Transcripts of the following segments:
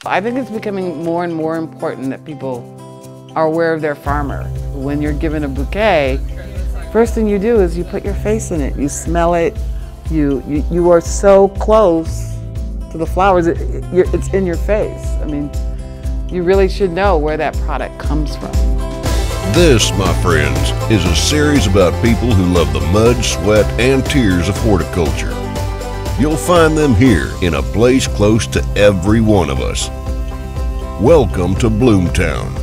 I think it's becoming more and more important that people are aware of their farmer. When you're given a bouquet, first thing you do is you put your face in it, you smell it, you are so close to the flowers, it's in your face. I mean, you really should know where that product comes from. This, my friends, is a series about people who love the mud, sweat, and tears of horticulture. You'll find them here in a place close to every one of us. Welcome to BloomTown.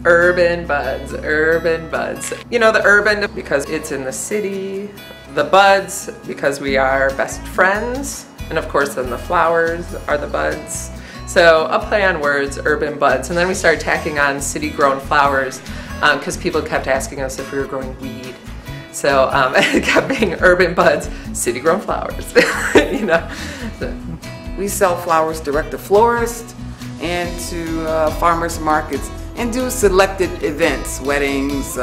Urban buds, urban buds. You know, the urban because it's in the city, the buds because we are best friends, and of course then the flowers are the buds. So a play on words, urban buds, and then we started tacking on city-grown flowers because people kept asking us if we were growing weed. So it kept being urban buds, city-grown flowers, you know. We sell flowers direct to florists and to farmers markets and do selected events, weddings,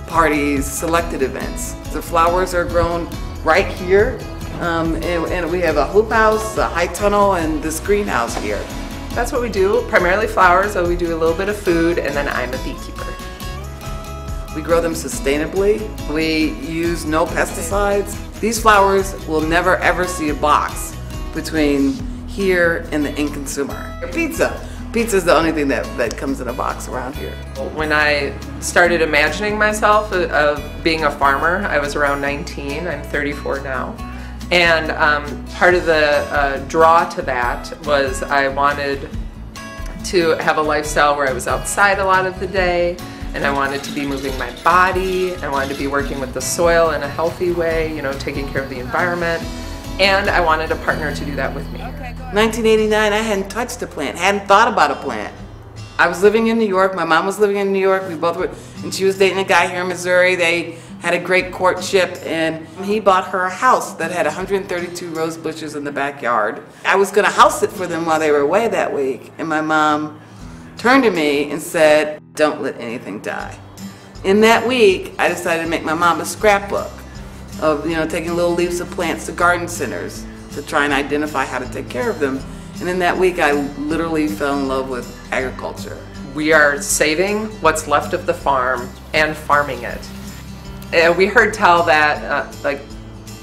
parties, selected events. The flowers are grown right here. And we have a hoop house, a high tunnel, and this greenhouse here. That's what we do, primarily flowers, so we do a little bit of food, and then I'm a beekeeper. We grow them sustainably. We use no pesticides. These flowers will never ever see a box between here and the end consumer. Pizza. Pizza is the only thing that comes in a box around here. When I started imagining myself of being a farmer, I was around 19, I'm 34 now. And part of the draw to that was I wanted to have a lifestyle where I was outside a lot of the day, and I wanted to be moving my body, I wanted to be working with the soil in a healthy way, you know, taking care of the environment, and I wanted a partner to do that with me. 1989, I hadn't touched a plant, hadn't thought about a plant. I was living in New York, my mom was living in New York, we both were, and she was dating a guy here in Missouri. They had a great courtship, and he bought her a house that had 132 rose bushes in the backyard. I was gonna house it for them while they were away that week, and my mom turned to me and said, "Don't let anything die." In that week, I decided to make my mom a scrapbook of, you know, taking little leaves of plants to garden centers to try and identify how to take care of them. And in that week, I literally fell in love with agriculture. We are saving what's left of the farm and farming it. We heard tell that like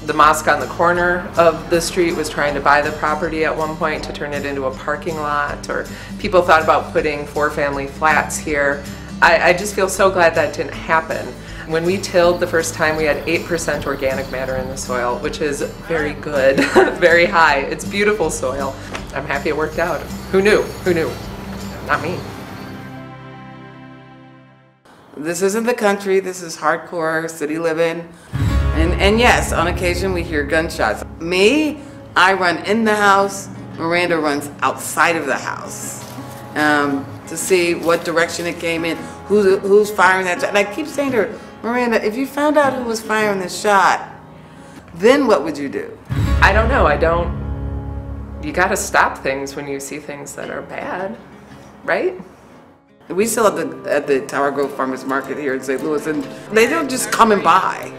the mosque on the corner of the street was trying to buy the property at one point to turn it into a parking lot, or people thought about putting 4-family flats here. I just feel so glad that didn't happen. When we tilled the first time, we had 8% organic matter in the soil, which is very good, very high. It's beautiful soil. I'm happy it worked out. Who knew? Who knew? Not me. This isn't the country, this is hardcore city living. And yes, on occasion we hear gunshots. Me, I run in the house, Miranda runs outside of the house to see what direction it came in, who's firing that shot. And I keep saying to her, Miranda, if you found out who was firing the shot, then what would you do? I don't know, you gotta stop things when you see things that are bad, right? We sell at the Tower Grove Farmers Market here in St. Louis, and they don't just come and buy,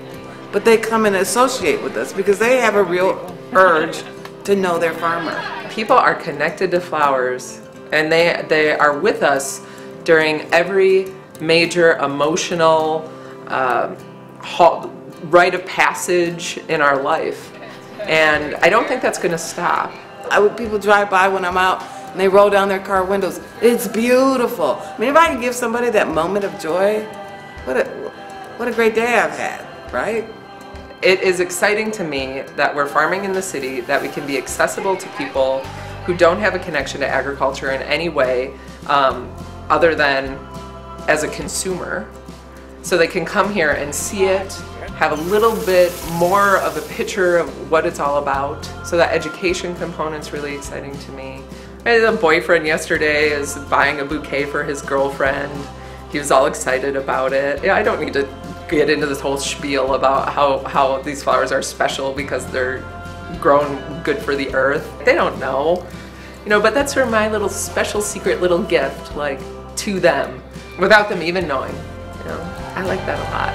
but they come and associate with us because they have a real urge to know their farmer. People are connected to flowers, and they are with us during every major emotional rite of passage in our life, and I don't think that's going to stop. People drive by when I'm out, and they roll down their car windows. It's beautiful. I mean, if I can give somebody that moment of joy, what a great day I've had, right? It is exciting to me that we're farming in the city, that we can be accessible to people who don't have a connection to agriculture in any way other than as a consumer. So they can come here and see it, have a little bit more of a picture of what it's all about. So that education component's really exciting to me. I had a boyfriend yesterday is buying a bouquet for his girlfriend. He was all excited about it. Yeah, I don't need to get into this whole spiel about how these flowers are special because they're grown good for the earth. They don't know, you know, but that's sort of my little special secret little gift, like, to them, without them even knowing, you know. I like that a lot.